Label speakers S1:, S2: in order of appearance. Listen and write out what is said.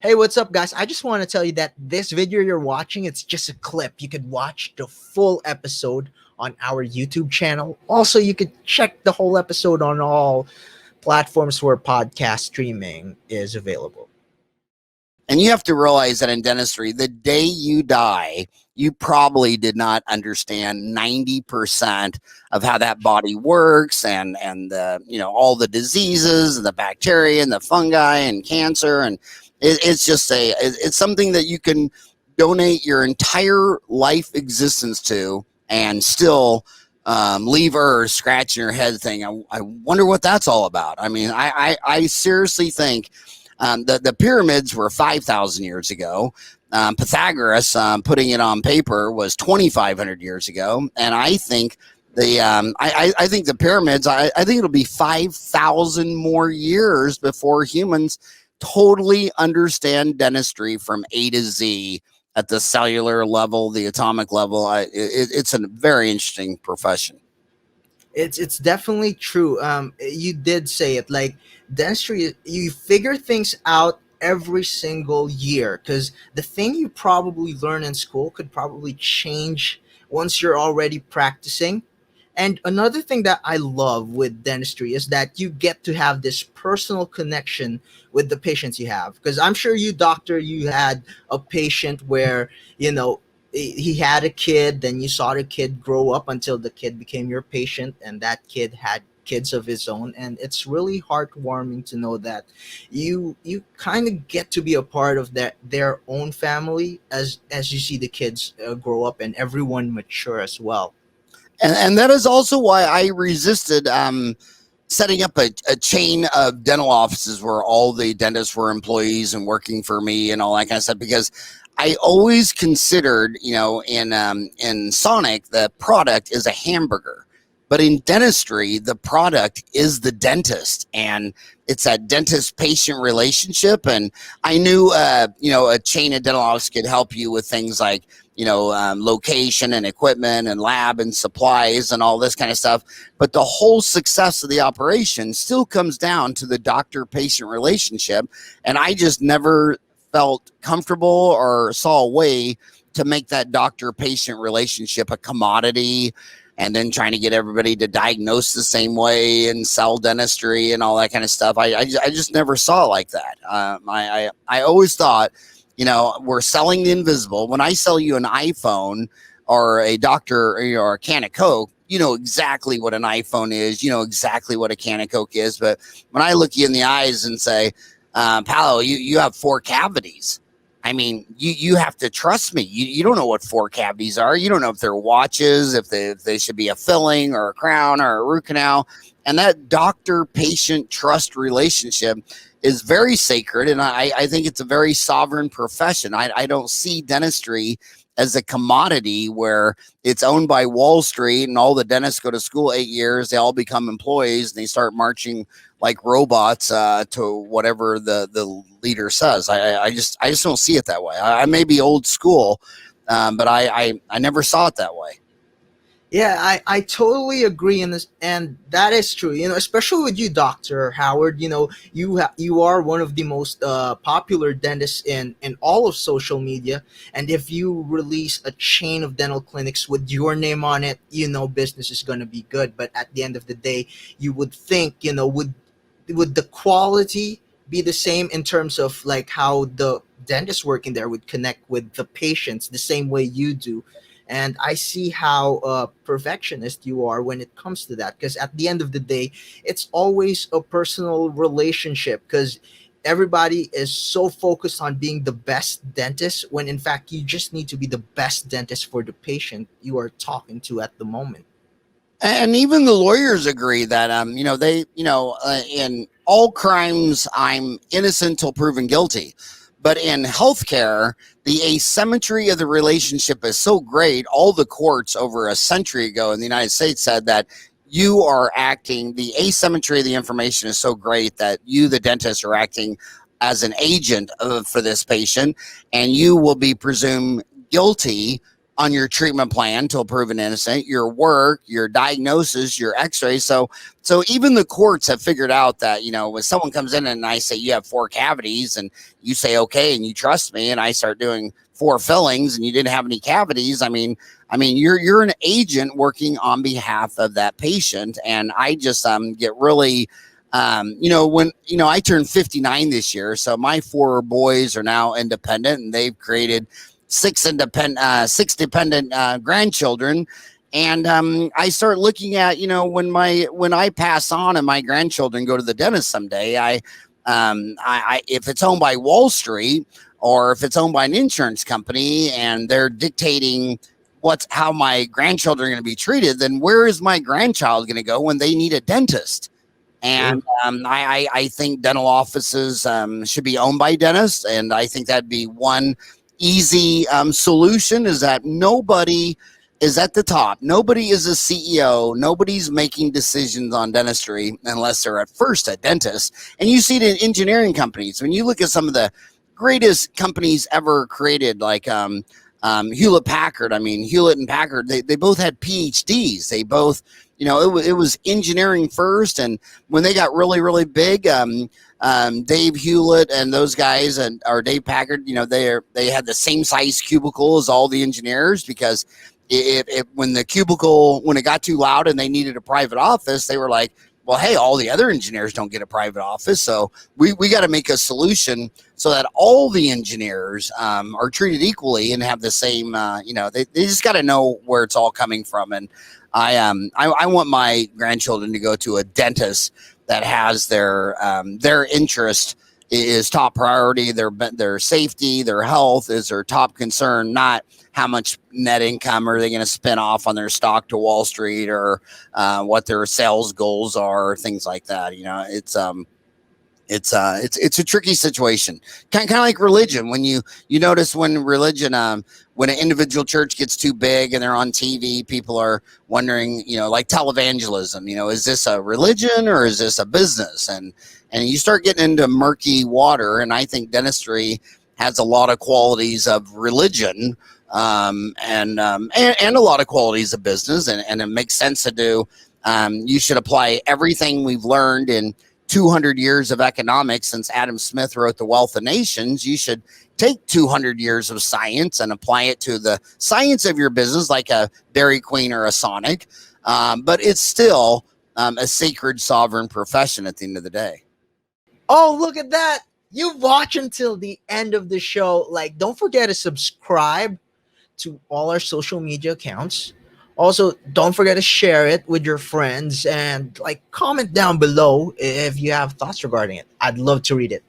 S1: Hey, what's up, guys? I just want to tell you that this video you're watching, it's just a clip. You could watch the full episode on our YouTube channel. Also, you could check the whole episode on all platforms where podcast streaming is available.
S2: And you have to realize that in dentistry, the day you die, you probably did not understand 90% of how that body works and the, all the diseases and the bacteria and the fungi and cancer. And it's something that you can donate your entire life existence to and still leave Earth scratching your head thinking, I wonder what that's all about. I mean, I seriously think the pyramids were 5,000 years ago. Pythagoras putting it on paper was 2,500 years ago, and I think I think the pyramids. I think it'll be 5,000 more years before humans totally understand dentistry from A to Z at the cellular level, the atomic level. It's a very interesting profession.
S1: It's definitely true. You did say it. Like dentistry, you figure things out every single year because the thing you probably learn in school could probably change once you're already practicing. And another thing that I love with dentistry is that you get to have this personal connection with the patients you have. Because I'm sure you, doctor, you had a patient where, you know, he had a kid, then you saw the kid grow up until the kid became your patient, and that kid had kids of his own. And it's really heartwarming to know that you kind of get to be a part of their own family as you see the kids grow up and everyone mature as well.
S2: And that is also why I resisted setting up a chain of dental offices where all the dentists were employees and working for me and all that kind of stuff, because I always considered, in Sonic, the product is a hamburger. But in dentistry, the product is the dentist, and it's that dentist-patient relationship. And I knew, a chain of dental office could help you with things like, location and equipment and lab and supplies and all this kind of stuff. But the whole success of the operation still comes down to the doctor-patient relationship. And I just never felt comfortable or saw a way to make that doctor-patient relationship a commodity, and then trying to get everybody to diagnose the same way and sell dentistry and all that kind of stuff. I just never saw it like that. I always thought, we're selling the invisible. When I sell you an iPhone or a doctor or a can of Coke, you know exactly what an iPhone is. You know exactly what a can of Coke is. But when I look you in the eyes and say, Paulo, you have 4 cavities. I mean, you have to trust me. You don't know what 4 cavities are. You don't know if they're watches, if they should be a filling or a crown or a root canal. And that doctor-patient trust relationship is very sacred. And I think it's a very sovereign profession. I don't see dentistry as a commodity where it's owned by Wall Street and all the dentists go to school 8 years, they all become employees, and they start marching like robots to whatever the leader says. I just don't see it that way. I may be old school, but I never saw it that way.
S1: Yeah, I totally agree in this, and that is true. Especially with you, Doctor Howard. You are one of the most popular dentists in all of social media. And if you release a chain of dental clinics with your name on it, business is going to be good. But at the end of the day, you would think, would the quality be the same in terms of like how the dentist working there would connect with the patients the same way you do? And I see how perfectionist you are when it comes to that, because at the end of the day, it's always a personal relationship, because everybody is so focused on being the best dentist when in fact you just need to be the best dentist for the patient you are talking to at the moment.
S2: And even the lawyers agree that, in all crimes, I'm innocent till proven guilty. But in healthcare, the asymmetry of the relationship is so great. All the courts over a century ago in the United States said that the asymmetry of the information is so great that you, the dentist, are acting as an agent for this patient, and you will be presumed guilty on your treatment plan till proven innocent, your work, your diagnosis, your x-ray. So even the courts have figured out that, when someone comes in and I say you have 4 cavities and you say okay and you trust me and I start doing 4 fillings and you didn't have any cavities, I mean you're an agent working on behalf of that patient. And I just get really when I turned 59 this year, so my 4 boys are now independent and they've created 6 dependent grandchildren. And I start looking at, when I pass on and my grandchildren go to the dentist someday, I if it's owned by Wall Street or if it's owned by an insurance company and they're dictating how my grandchildren are going to be treated, then where is my grandchild going to go when they need a dentist? And
S1: True.
S2: I think dental offices should be owned by dentists. And I think that'd be one easy solution, is that nobody is at the top. Nobody is a CEO. Nobody's making decisions on dentistry unless they're at first a dentist. And you see it in engineering companies. When you look at some of the greatest companies ever created, like Hewlett Packard. I mean, Hewlett and Packard, they both had PhDs. They both, it was engineering first. And when they got really, really big, Dave Hewlett and those guys, or Dave Packard, they had the same size cubicle as all the engineers, because when it got too loud and they needed a private office, they were like, well, hey, all the other engineers don't get a private office, so we got to make a solution so that all the engineers are treated equally and have the same. They just got to know where it's all coming from. And I want my grandchildren to go to a dentist that has their interest is top priority. Their safety, their health is their top concern, not how much net income are they going to spin off on their stock to Wall Street, or what their sales goals are, or things like that. It's a tricky situation, kind of like religion. When you notice when religion, when an individual church gets too big and they're on TV, people are wondering, like televangelism, is this a religion or is this a business? And you start getting into murky water. And I think dentistry has a lot of qualities of religion, and a lot of qualities of business, and it makes sense to do. You should apply everything we've learned in 200 years of economics since Adam Smith wrote The Wealth of Nations. You should take 200 years of science and apply it to the science of your business, like a Dairy Queen or a Sonic. But it's still a sacred, sovereign profession at the end of the day.
S1: Oh, look at that. You watch until the end of the show. Like, don't forget to subscribe to all our social media accounts. Also, don't forget to share it with your friends and like comment down below if you have thoughts regarding it. I'd love to read it.